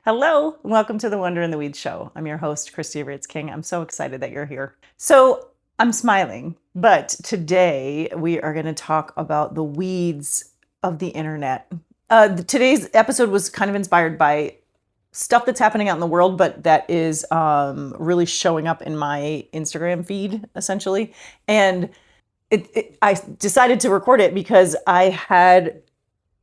Hello, and welcome to the Wonder in the Weeds show. I'm your host, Christy Ritz-King. I'm so excited that you're here. So I'm smiling, but today we are going to talk about the weeds of the internet. Today's episode was kind of inspired by stuff that's happening out in the world, but that is really showing up in my Instagram feed, essentially. And I decided to record it because I had,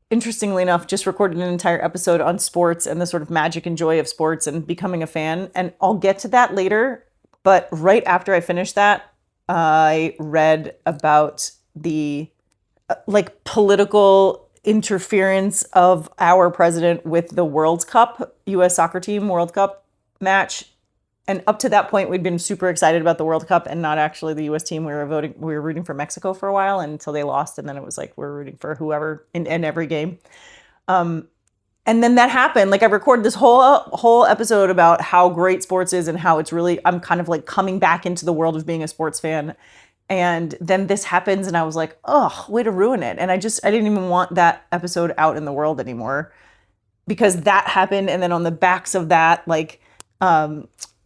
interestingly enough, just recorded an entire episode on sports and the sort of magic and joy of sports and becoming a fan. And I'll get to that later. But right after I finished that, I read about the political interference of our president with the World Cup, US soccer team World Cup match. And up to that point, we'd been super excited about the World Cup and not actually the U.S. team. We were rooting for Mexico for a while until they lost, and then it was like we're rooting for whoever in every game. And then that happened. Like I recorded this whole episode about how great sports is and how it's really I'm kind of like coming back into the world of being a sports fan. And then this happens, and I was like, oh, way to ruin it. And I didn't even want that episode out in the world anymore because that happened. And then on the backs of that,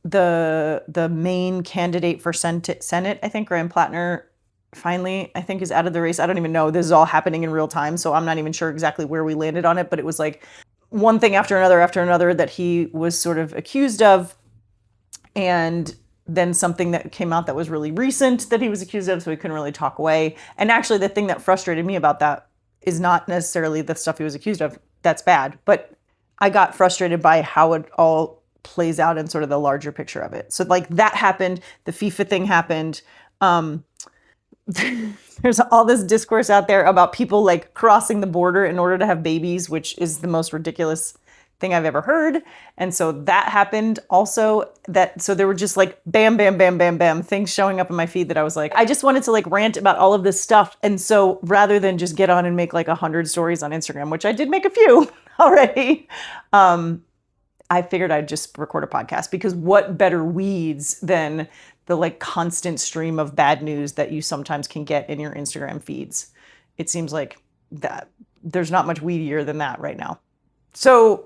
the main candidate for Senate, I think, Graham Plattner, finally, I think, is out of the race. I don't even know. This is all happening in real time, so I'm not even sure exactly where we landed on it, but it was like one thing after another that he was sort of accused of, and then something that came out that was really recent that he was accused of, so he couldn't really talk away. And actually, the thing that frustrated me about that is not necessarily the stuff he was accused of. That's bad, but I got frustrated by how it all plays out in sort of the larger picture of it. So like that happened, the FIFA thing happened. There's all this discourse out there about people like crossing the border in order to have babies, which is the most ridiculous thing I've ever heard. And so that happened also. So there were just like bam, bam, bam, bam, bam, things showing up in my feed that I was like, I just wanted to like rant about all of this stuff. And so rather than just get on and make like 100 stories on Instagram, which I did make a few already, I figured I'd just record a podcast, because what better weeds than the like constant stream of bad news that you sometimes can get in your Instagram feeds. It seems like that there's not much weedier than that right now. So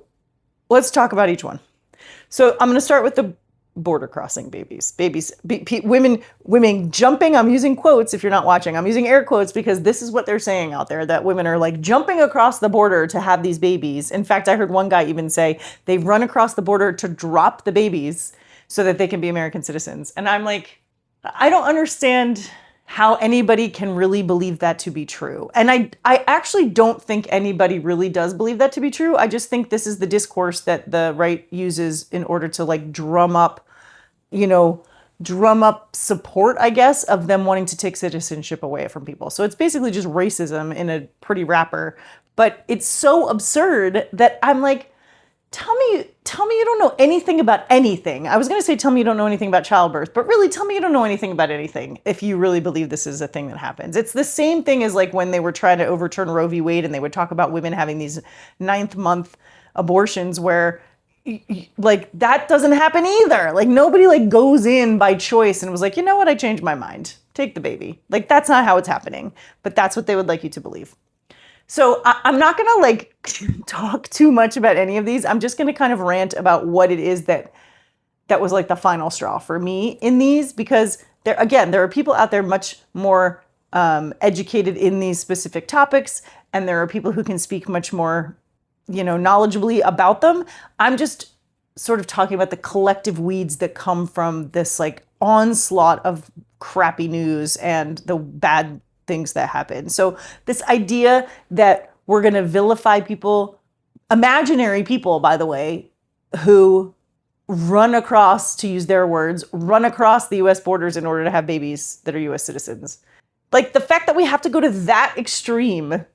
let's talk about each one. So I'm going to start with the border crossing babies, women jumping. I'm using quotes. If you're not watching, I'm using air quotes because this is what they're saying out there, that women are like jumping across the border to have these babies. In fact, I heard one guy even say they've run across the border to drop the babies so that they can be American citizens. And I'm like, I don't understand how anybody can really believe that to be true. And I actually don't think anybody really does believe that to be true. I just think this is the discourse that the right uses in order to like drum up support, I guess, of them wanting to take citizenship away from people. So it's basically just racism in a pretty wrapper. But it's so absurd that I'm like, tell me you don't know anything about anything. I was going to say, tell me you don't know anything about childbirth, but really tell me you don't know anything about anything if you really believe this is a thing that happens. It's the same thing as like when they were trying to overturn Roe v. Wade and they would talk about women having these 9th-month abortions where like that doesn't happen either. Like nobody like goes in by choice and was like, you know what, I changed my mind. Take the baby. Like that's not how it's happening, but that's what they would like you to believe. So I'm not going to like talk too much about any of these. I'm just going to kind of rant about what it is that was like the final straw for me in these, because there are people out there much more educated in these specific topics, and there are people who can speak much more, knowledgeably about them. I'm just sort of talking about the collective weeds that come from this like onslaught of crappy news and the bad things that happen. So this idea that we're going to vilify people, imaginary people, by the way, who run across, to use their words, run across the US borders in order to have babies that are US citizens. Like the fact that we have to go to that extreme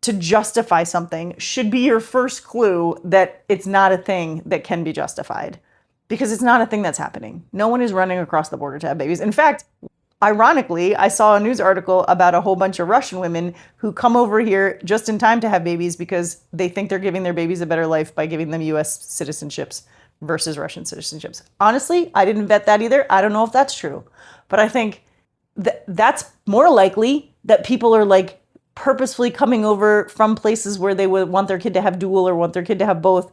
to justify something should be your first clue that it's not a thing that can be justified, because it's not a thing that's happening. No one is running across the border to have babies. In fact, ironically, I saw a news article about a whole bunch of Russian women who come over here just in time to have babies because they think they're giving their babies a better life by giving them US citizenships versus Russian citizenships. Honestly, I didn't vet that either. I don't know if that's true. But I think that's more likely that people are like purposefully coming over from places where they would want their kid to have dual or want their kid to have both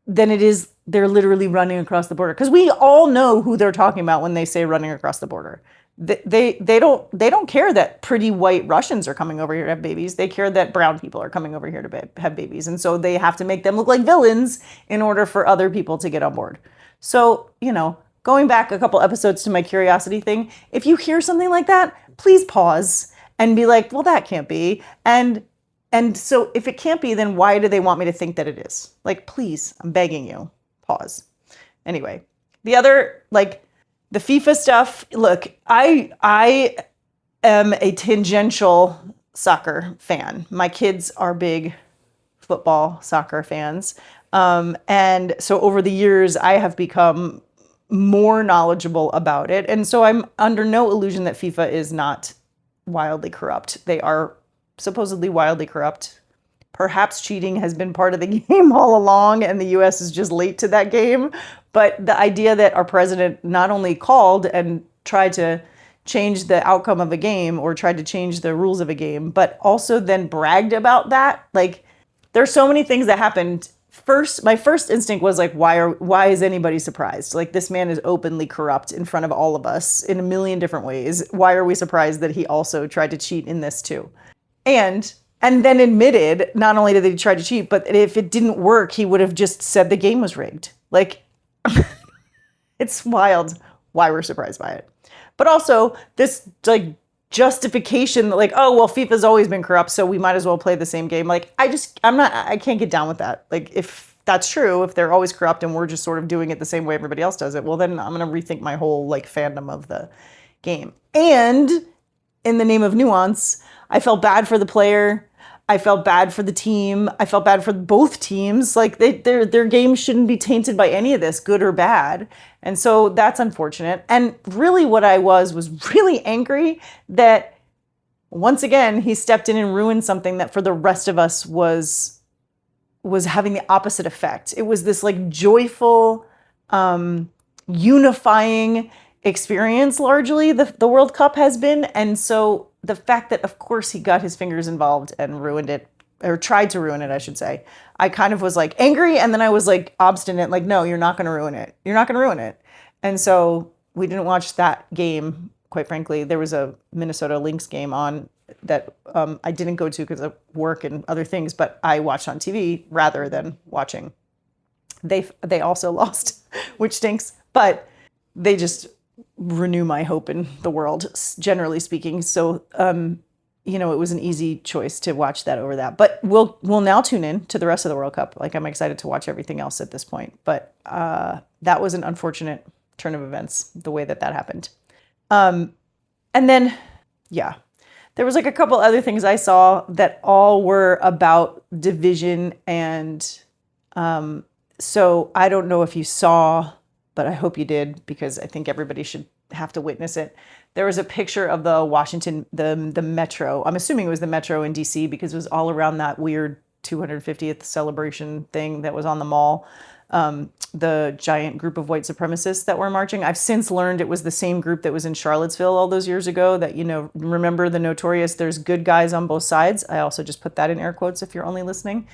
than it is they're literally running across the border. Because we all know who they're talking about when they say running across the border. They don't care that pretty white Russians are coming over here to have babies. They care that brown people are coming over here to have babies. And so they have to make them look like villains in order for other people to get on board. So, going back a couple episodes to my curiosity thing, if you hear something like that, please pause and be like, well, that can't be. And so if it can't be, then why do they want me to think that it is? Like, please, I'm begging you, pause. Anyway, the other, the FIFA stuff, look, I am a tangential soccer fan. My kids are big football, soccer fans. And so over the years, I have become more knowledgeable about it. And so I'm under no illusion that FIFA is not wildly corrupt. They are supposedly wildly corrupt. Perhaps cheating has been part of the game all along, and the US is just late to that game. But the idea that our president not only called and tried to change the outcome of a game or tried to change the rules of a game, but also then bragged about that. There's so many things that happened. My first instinct was why is anybody surprised? This man is openly corrupt in front of all of us in a million different ways. Why are we surprised that he also tried to cheat in this too? And then admitted, not only did he try to cheat, but if it didn't work, he would have just said the game was rigged. It's wild why we're surprised by it. But also this justification that oh, well, FIFA's always been corrupt, so we might as well play the same game. I can't get down with that. If that's true, if they're always corrupt and we're just sort of doing it the same way everybody else does it, well, then I'm going to rethink my whole fandom of the game. And in the name of nuance, I felt bad for the player. I felt bad for the team. I felt bad for both teams. Their game shouldn't be tainted by any of this, good or bad. And so that's unfortunate. And really what I was really angry that once again, he stepped in and ruined something that for the rest of us was having the opposite effect. It was this joyful, unifying experience largely the World Cup has been. And so the fact that, of course, he got his fingers involved and ruined it, or tried to ruin it, I should say. I kind of was angry, and then I was obstinate, no, you're not going to ruin it. You're not going to ruin it. And so we didn't watch that game, quite frankly. There was a Minnesota Lynx game on that I didn't go to because of work and other things, but I watched on TV rather than watching. They also lost, which stinks, but they just renew my hope in the world, generally speaking. So, it was an easy choice to watch that over that. But we'll now tune in to the rest of the World Cup. I'm excited to watch everything else at this point. But that was an unfortunate turn of events, the way that happened. And then, yeah, there was a couple other things I saw that all were about division. And so I don't know if you saw, but I hope you did, because I think everybody should have to witness it. There was a picture of the Washington, the Metro. I'm assuming it was the Metro in DC because it was all around that weird 250th celebration thing that was on the mall. The giant group of white supremacists that were marching. I've since learned it was the same group that was in Charlottesville all those years ago that, remember the notorious, there's good guys on both sides. I also just put that in air quotes if you're only listening.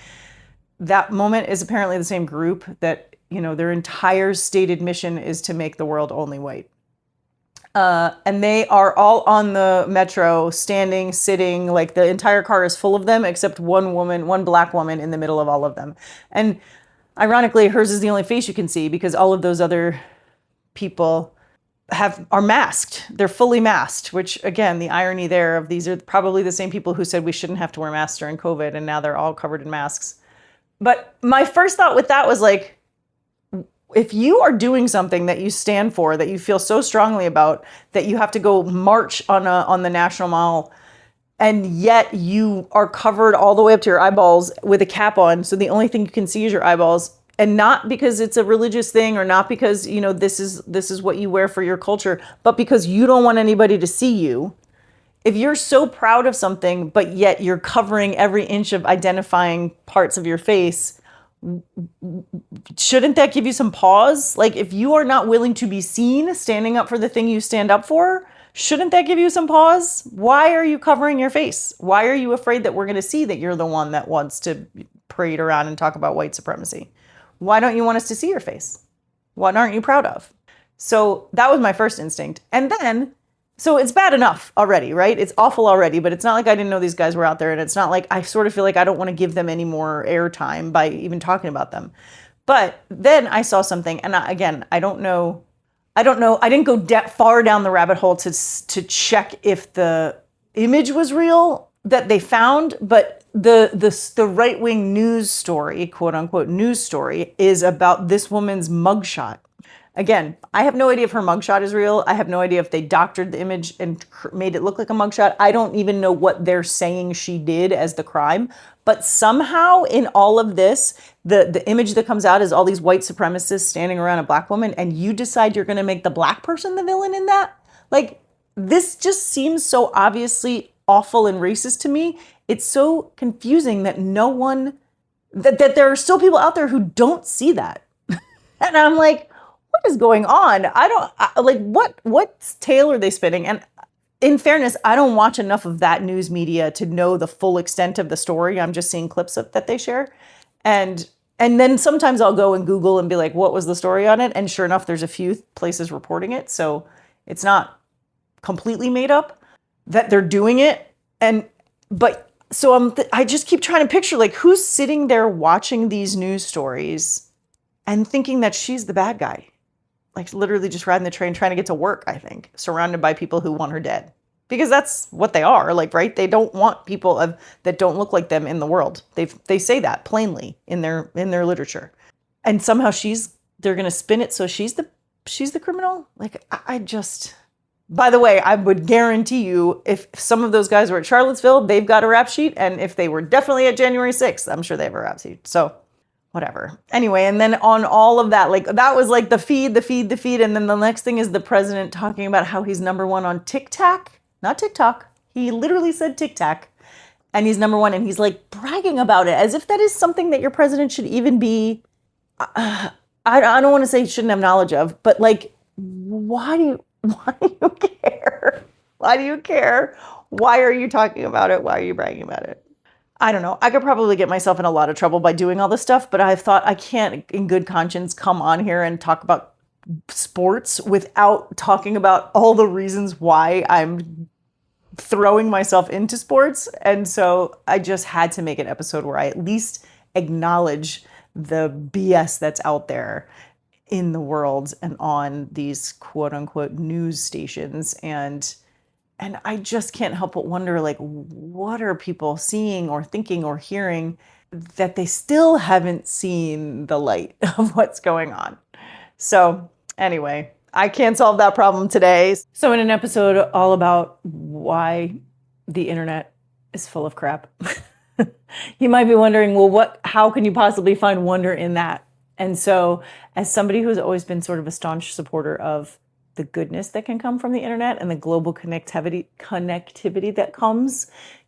That moment is apparently the same group that, their entire stated mission is to make the world only white. And they are all on the Metro, standing, sitting, the entire car is full of them, except one black woman in the middle of all of them. And ironically, hers is the only face you can see because all of those other people are masked. They're fully masked, which again, the irony there of these are probably the same people who said we shouldn't have to wear masks during COVID, and now they're all covered in masks. But my first thought with that was if you are doing something that you stand for, that you feel so strongly about, that you have to go march on the National Mall, and yet you are covered all the way up to your eyeballs with a cap on, so the only thing you can see is your eyeballs, and not because it's a religious thing or not because, this is what you wear for your culture, but because you don't want anybody to see you. If you're so proud of something, but yet you're covering every inch of identifying parts of your face, shouldn't that give you some pause? If you are not willing to be seen standing up for the thing you stand up for, shouldn't that give you some pause? Why are you covering your face? Why are you afraid that we're going to see that you're the one that wants to parade around and talk about white supremacy? Why don't you want us to see your face? What aren't you proud of? So that was my first instinct. And then, so it's bad enough already, right? It's awful already, but it's not like I didn't know these guys were out there. And it's not like I sort of feel like I don't want to give them any more airtime by even talking about them. But then I saw something, and again, I don't know. I didn't go far down the rabbit hole to check if the image was real that they found, but the right-wing news story, quote unquote news story, is about this woman's mugshot. Again, I have no idea if her mugshot is real. I have no idea if they doctored the image and made it look like a mugshot. I don't even know what they're saying she did as the crime. But somehow in all of this, the image that comes out is all these white supremacists standing around a black woman, and you decide you're going to make the black person the villain in that? Like, this just seems so obviously awful and racist to me. It's so confusing that that there are still people out there who don't see that. And I'm like, what is going on? What tale are they spinning? And in fairness, I don't watch enough of that news media to know the full extent of the story. I'm just seeing clips that they share. And then sometimes I'll go and Google and be like, what was the story on it? And sure enough, there's a few places reporting it. So it's not completely made up that they're doing it. I just keep trying to picture, like, who's sitting there watching these news stories and thinking that she's the bad guy. Like, literally just riding the train, trying to get to work, I think, surrounded by people who want her dead. Because that's what they are, like, right? They don't want people that don't look like them in the world. They say that plainly in their literature. And somehow they're going to spin it so she's the criminal? Like, I just... By the way, I would guarantee you, if some of those guys were at Charlottesville, they've got a rap sheet. And if they were definitely at January 6th, I'm sure they have a rap sheet. So... whatever. Anyway, and then on all of that, like, that was like the feed. And then the next thing is the president talking about how he's number one on TikTok, not TikTok. He literally said TikTok, and he's number one. And he's like bragging about it as if that is something that your president should even be. I don't want to say shouldn't have knowledge of, but like, why do you care? Why do you care? Why are you talking about it? Why are you bragging about it? I don't know. I could probably get myself in a lot of trouble by doing all this stuff, but I've thought I can't, in good conscience, come on here and talk about sports without talking about all the reasons why I'm throwing myself into sports. And so I just had to make an episode where I at least acknowledge the BS that's out there in the world and on these quote unquote news stations. And I just can't help but wonder, like, what are people seeing or thinking or hearing that they still haven't seen the light of what's going on? So anyway, I can't solve that problem today. So in an episode all about why the internet is full of crap, you might be wondering, well, how can you possibly find wonder in that? And so as somebody who's always been sort of a staunch supporter of the goodness that can come from the internet and the global connectivity that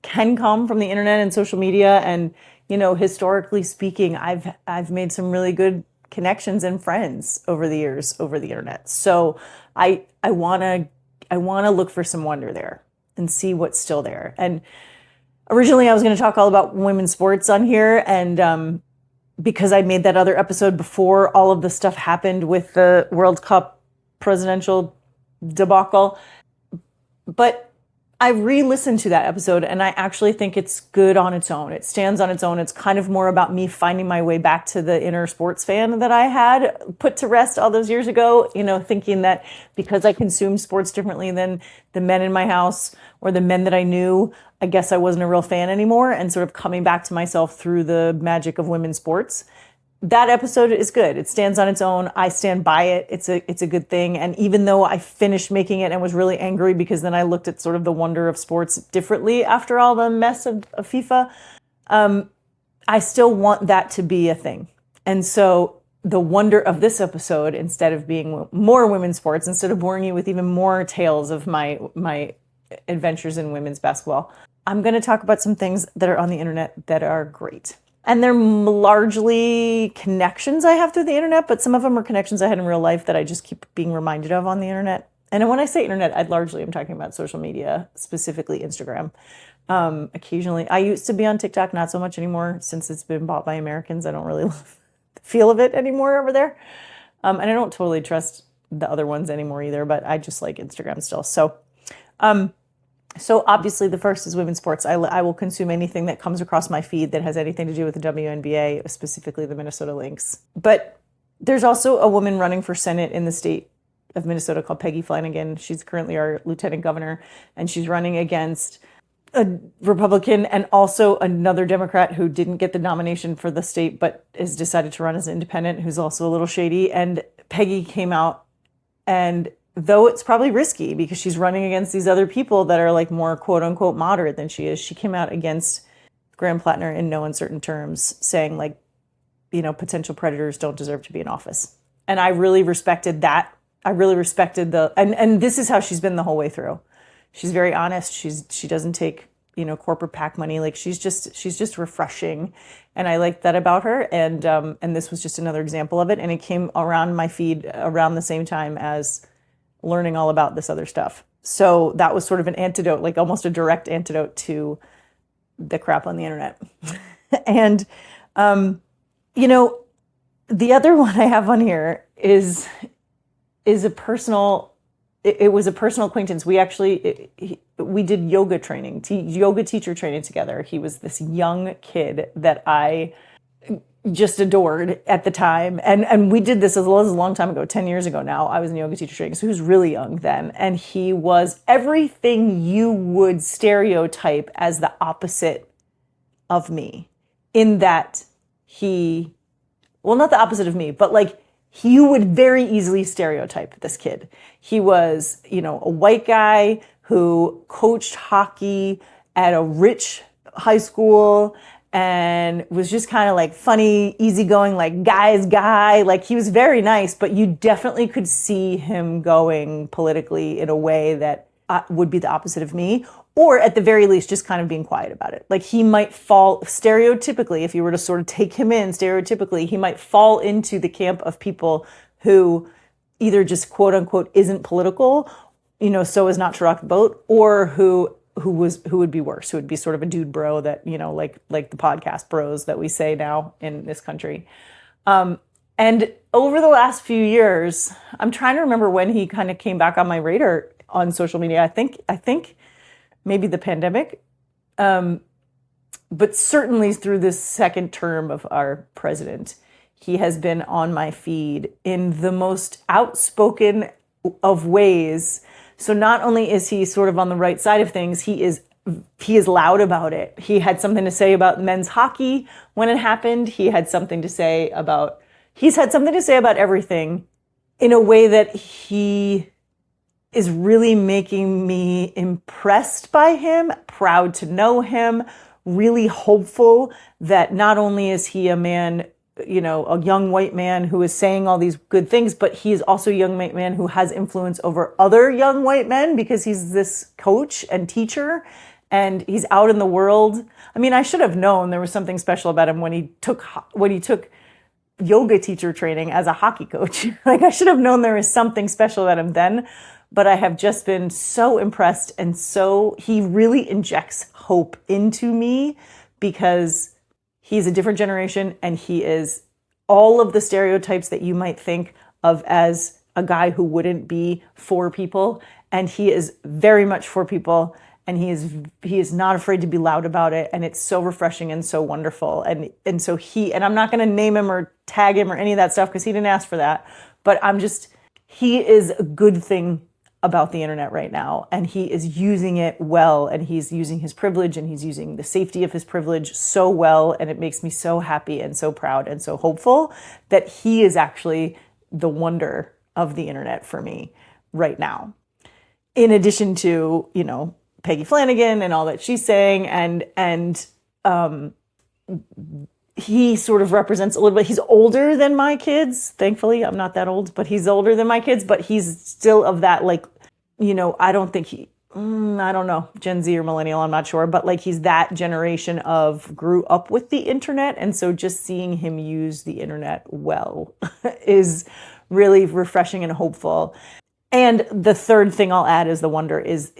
can come from the internet and social media. And, you know, historically speaking, I've made some really good connections and friends over the years over the internet. So I want to look for some wonder there and see what's still there. And originally I was going to talk all about women's sports on here, and because I made that other episode before all of the stuff happened with the World Cup presidential debacle. But I re-listened to that episode, and I actually think it's good on its own. It stands on its own. It's kind of more about me finding my way back to the inner sports fan that I had put to rest all those years ago, you know, thinking that because I consumed sports differently than the men in my house or the men that I knew, I guess I wasn't a real fan anymore, and sort of coming back to myself through the magic of women's sports. That episode is good. It stands on its own. I stand by it. It's a good thing. And even though I finished making it and was really angry because then I looked at sort of the wonder of sports differently after all the mess of FIFA, I still want that to be a thing. And so the wonder of this episode, instead of being more women's sports, instead of boring you with even more tales of my adventures in women's basketball, I'm going to talk about some things that are on the internet that are great. And they're largely connections I have through the internet, but some of them are connections I had in real life that I just keep being reminded of on the internet. And when I say internet, I largely am talking about social media, specifically Instagram. Occasionally, I used to be on TikTok, not so much anymore since it's been bought by Americans. I don't really love feel of it anymore over there. And I don't totally trust the other ones anymore either, but I just like Instagram still. So obviously the first is women's sports. I will consume anything that comes across my feed that has anything to do with the WNBA, specifically the Minnesota Lynx. But there's also a woman running for Senate in the state of Minnesota called Peggy Flanagan. She's currently our lieutenant governor, and she's running against a Republican and also another Democrat who didn't get the nomination for the state but has decided to run as an independent, who's also a little shady. And Peggy came out, and though it's probably risky because she's running against these other people that are like more quote unquote moderate than she is, she came out against Graham Plattner in no uncertain terms, saying like, potential predators don't deserve to be in office. And I really respected that. I really respected and this is how she's been the whole way through. She's very honest. She doesn't take, corporate PAC money. Like she's just refreshing. And I like that about her. And this was just another example of it. And it came around my feed around the same time as learning all about this other stuff. So that was sort of an antidote, like almost a direct antidote to the crap on the internet. And, the other one I have on here is a personal, it was a personal acquaintance. We actually, we did yoga training, yoga teacher training together. He was this young kid that I just adored at the time. And we did this as a long time ago, 10 years ago now. I was in yoga teacher training, so he was really young then. And he was everything you would stereotype as the opposite of me, in that not the opposite of me, but like you would very easily stereotype this kid. He was, a white guy who coached hockey at a rich high school and was just kind of like funny, easygoing, like guy's guy. Like he was very nice, but you definitely could see him going politically in a way that would be the opposite of me, or at the very least, just kind of being quiet about it. Like he might fall stereotypically, if you were to sort of take him in stereotypically, he might fall into the camp of people who either just quote unquote isn't political, so as not to rock the boat, or who would be worse, who would be sort of a dude bro that, like the podcast bros that we say now in this country. And over the last few years, I'm trying to remember when he kind of came back on my radar on social media. I think maybe the pandemic, but certainly through this second term of our president, he has been on my feed in the most outspoken of ways. So not only is he sort of on the right side of things, he is loud about it. He had something to say about men's hockey when it happened. He's had something to say about everything in a way that he is really making me impressed by him, proud to know him, really hopeful that not only is he a man, a young white man who is saying all these good things, but he is also a young white man who has influence over other young white men because he's this coach and teacher and he's out in the world. I mean, I should have known there was something special about him when he took yoga teacher training as a hockey coach. Like I should have known there was something special about him then. But I have just been so impressed, and he really injects hope into me because he's a different generation and he is all of the stereotypes that you might think of as a guy who wouldn't be for people. And he is very much for people, and he is not afraid to be loud about it. And it's so refreshing and so wonderful. And so I'm not going to name him or tag him or any of that stuff because he didn't ask for that. But he is a good thing about the internet right now, and he is using it well, and he's using his privilege, and he's using the safety of his privilege so well, and it makes me so happy and so proud and so hopeful that he is actually the wonder of the internet for me right now. In addition to, Peggy Flanagan and all that she's saying, and he sort of represents a little bit, he's older than my kids. Thankfully, I'm not that old, but he's older than my kids, but he's still of that, like, I don't think I don't know, Gen Z or millennial, I'm not sure, but like he's that generation of grew up with the internet. And so just seeing him use the internet well is really refreshing and hopeful. And the third thing I'll add is the wonder is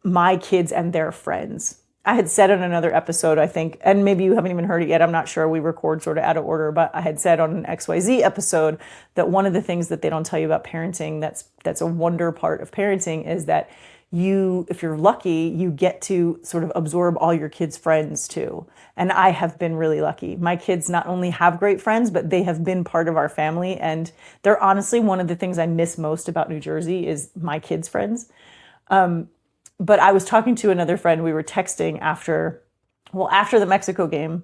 my kids and their friends. I had said on another episode, I think, and maybe you haven't even heard it yet, I'm not sure, we record sort of out of order, but I had said on an XYZ episode that one of the things that they don't tell you about parenting that's a wonder part of parenting is that you, if you're lucky, you get to sort of absorb all your kids' friends too. And I have been really lucky. My kids not only have great friends, but they have been part of our family. And they're honestly one of the things I miss most about New Jersey is my kids' friends. But I was talking to another friend. We were texting after the Mexico game,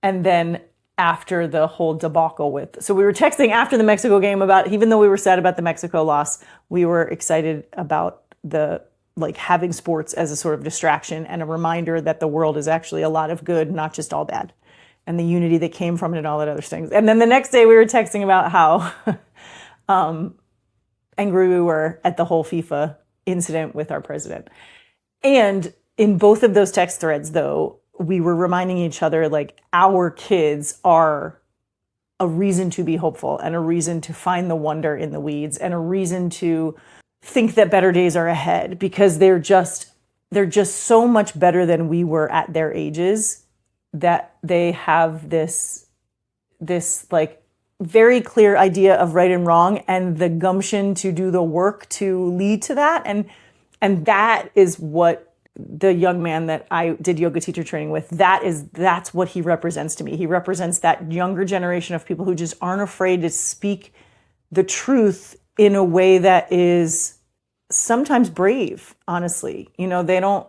and then after the whole debacle with. So we were texting after the Mexico game about, even though we were sad about the Mexico loss, we were excited about the having sports as a sort of distraction and a reminder that the world is actually a lot of good, not just all bad, and the unity that came from it and all that other things. And then the next day we were texting about how angry we were at the whole FIFA incident with our president. And in both of those text threads, though, we were reminding each other, like, our kids are a reason to be hopeful and a reason to find the wonder in the weeds and a reason to think that better days are ahead, because they're just so much better than we were at their ages, that they have this like very clear idea of right and wrong and the gumption to do the work to lead to that. And that is what the young man that I did yoga teacher training with, that's what he represents to me. He represents that younger generation of people who just aren't afraid to speak the truth in a way that is sometimes brave, honestly. They don't,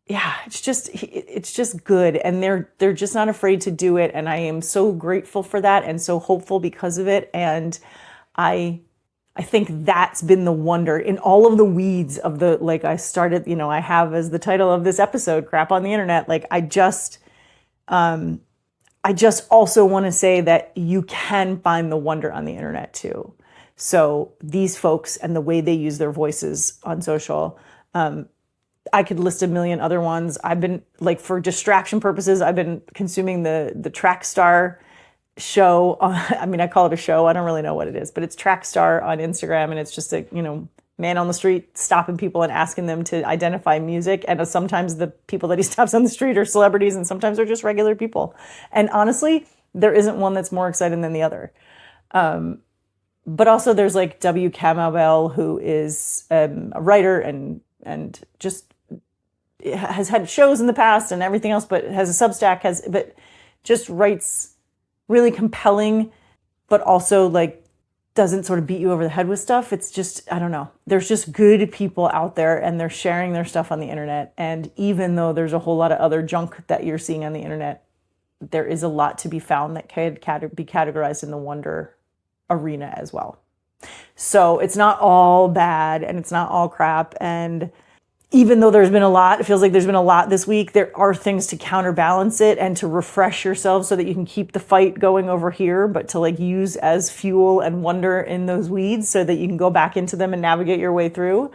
it's just good. And they're just not afraid to do it. And I am so grateful for that and so hopeful because of it. And I think that's been the wonder in all of the weeds of the, I started, I have as the title of this episode, crap on the internet. I just also want to say that you can find the wonder on the internet too. So these folks and the way they use their voices on social, I could list a million other ones. I've been, for distraction purposes, I've been consuming the Track Star show. I call it a show. I don't really know what it is, but it's Track Star on Instagram, and it's just a man on the street stopping people and asking them to identify music. And sometimes the people that he stops on the street are celebrities, and sometimes they're just regular people. And honestly, there isn't one that's more exciting than the other. But also there's W. Kamau, who is a writer and just has had shows in the past and everything else, but has a Substack, but just writes really compelling, but also doesn't sort of beat you over the head with stuff. It's just, I don't know. There's just good people out there, and they're sharing their stuff on the internet. And even though there's a whole lot of other junk that you're seeing on the internet, there is a lot to be found that could be categorized in the wonder arena as well. So it's not all bad and it's not all crap. And even though there's been a lot, it feels like there's been a lot this week, there are things to counterbalance it and to refresh yourself so that you can keep the fight going over here, but to use as fuel and wonder in those weeds so that you can go back into them and navigate your way through.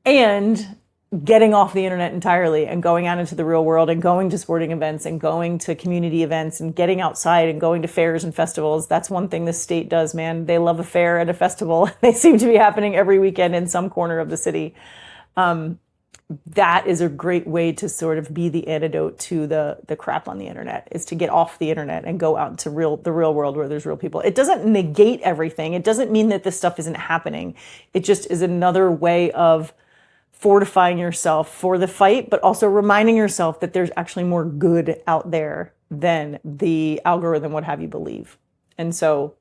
And getting off the internet entirely and going out into the real world and going to sporting events and going to community events and getting outside and going to fairs and festivals. That's one thing this state does, man. They love a fair and a festival. They seem to be happening every weekend in some corner of the city. That is a great way to sort of be the antidote to the crap on the internet, is to get off the internet and go out into the real world where there's real people. It doesn't negate everything. It doesn't mean that this stuff isn't happening. It just is another way of fortifying yourself for the fight, but also reminding yourself that there's actually more good out there than the algorithm would have you believe. And so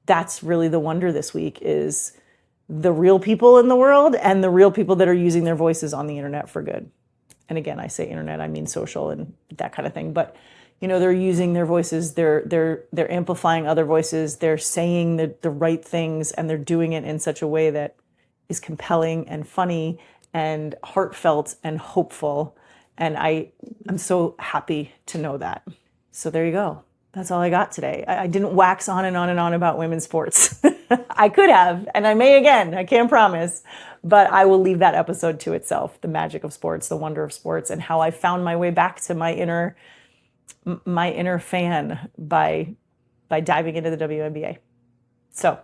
that's really the wonder this week, is the real people in the world and the real people that are using their voices on the internet for good. And again, I say internet, I mean social and that kind of thing. But they're using their voices, they're amplifying other voices, they're saying the right things, and they're doing it in such a way that is compelling and funny and heartfelt and hopeful. And I'm so happy to know that. So there you go. That's all I got today. I didn't wax on and on and on about women's sports. I could have, and I may again, I can't promise, but I will leave that episode to itself. The magic of sports, the wonder of sports, and how I found my way back to my inner fan by diving into the WNBA. So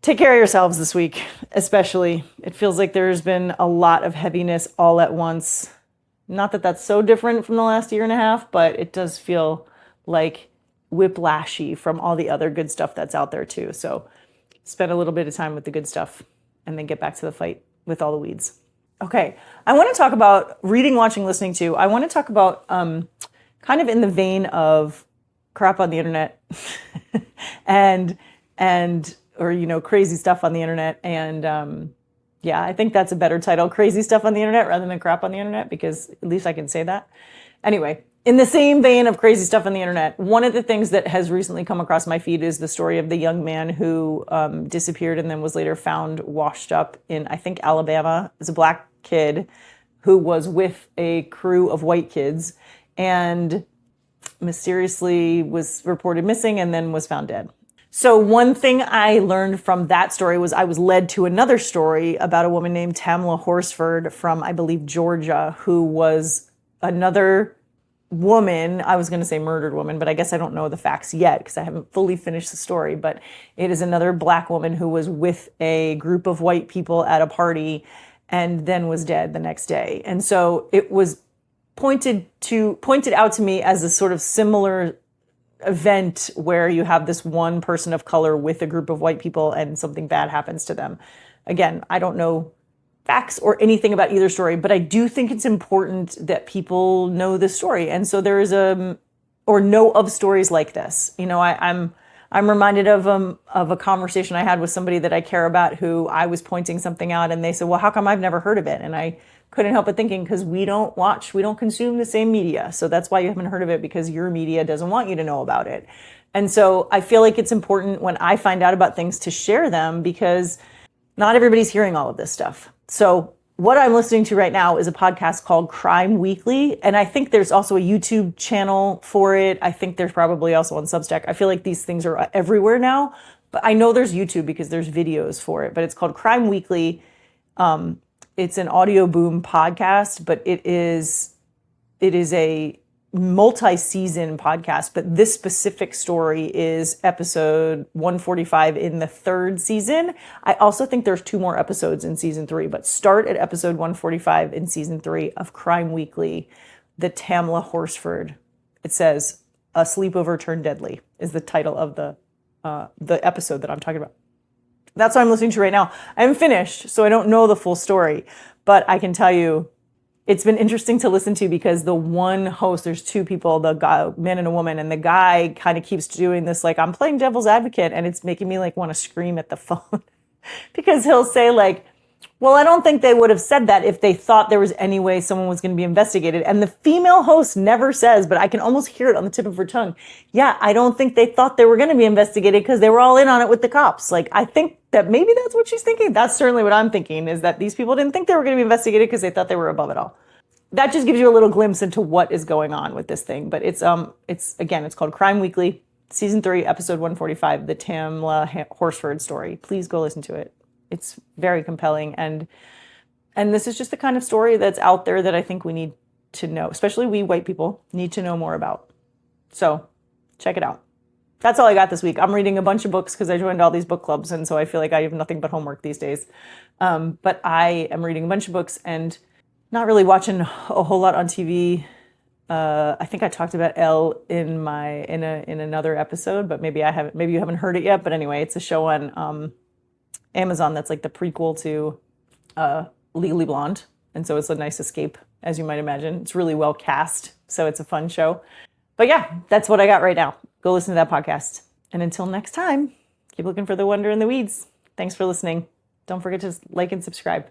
take care of yourselves this week, especially. It feels like there's been a lot of heaviness all at once. Not that that's so different from the last year and a half, but it does feel like whiplashy from all the other good stuff that's out there too. So spend a little bit of time with the good stuff and then get back to the fight with all the weeds. Okay, I want to talk about reading, watching, listening to. I want to talk about kind of in the vein of crap on the internet and or crazy stuff on the internet. And yeah, I think that's a better title, crazy stuff on the internet rather than crap on the internet, because at least I can say that. Anyway, in the same vein of crazy stuff on the internet, one of the things that has recently come across my feed is the story of the young man who disappeared and then was later found washed up in, I think, Alabama. It's a black kid who was with a crew of white kids and mysteriously was reported missing and then was found dead. So one thing I learned from that story was I was led to another story about a woman named Tamla Horsford from, I believe, Georgia, who was another woman. I was going to say murdered woman, but I guess I don't know the facts yet because I haven't fully finished the story. But it is another black woman who was with a group of white people at a party and then was dead the next day. And so it was pointed out to me as a sort of similar event where you have this one person of color with a group of white people and something bad happens to them. Again, I don't know facts or anything about either story, but I do think it's important that people know this story. And so there is or know of stories like this. I'm reminded of a conversation I had with somebody that I care about who I was pointing something out and they said, well, how come I've never heard of it? And I couldn't help but thinking, because we don't consume the same media. So that's why you haven't heard of it, because your media doesn't want you to know about it. And so I feel like it's important when I find out about things to share them, because not everybody's hearing all of this stuff. So what I'm listening to right now is a podcast called Crime Weekly. And I think there's also a YouTube channel for it. I think there's probably also on Substack. I feel like these things are everywhere now, but I know there's YouTube because there's videos for it, but it's called Crime Weekly. It's an audio boom podcast, but it is a multi-season podcast. But this specific story is episode 145 in the third season. I also think there's 2 more episodes in season 3, but start at episode 145 in season 3 of Crime Weekly, the Tamla Horsford. It says, "A Sleepover Turned Deadly" is the title of the episode that I'm talking about. That's what I'm listening to right now. I haven't finished, so I don't know the full story, but I can tell you it's been interesting to listen to, because the one host, there's 2 people, the guy, man and a woman, and the guy kind of keeps doing this, like, I'm playing devil's advocate, and it's making me like want to scream at the phone because he'll say like, well, I don't think they would have said that if they thought there was any way someone was going to be investigated. And the female host never says, but I can almost hear it on the tip of her tongue. Yeah, I don't think they thought they were going to be investigated because they were all in on it with the cops. Like, I think that maybe that's what she's thinking. That's certainly what I'm thinking, is that these people didn't think they were going to be investigated because they thought they were above it all. That just gives you a little glimpse into what is going on with this thing. But it's called Crime Weekly, season 3, episode 145, the Tamla Horsford story. Please go listen to it. It's very compelling, and this is just the kind of story that's out there that I think we need to know, especially we white people need to know more about. So check it out. That's all I got this week. I'm reading a bunch of books because I joined all these book clubs, and so I feel like I have nothing but homework these days. But I am reading a bunch of books and not really watching a whole lot on TV. I think I talked about Elle in another episode, but maybe you haven't heard it yet. But anyway, it's a show on Amazon that's like the prequel to Legally Blonde. And so it's a nice escape, as you might imagine. It's really well cast, so it's a fun show. But yeah, that's what I got right now. Go listen to that podcast. And until next time, keep looking for the wonder in the weeds. Thanks for listening. Don't forget to like and subscribe.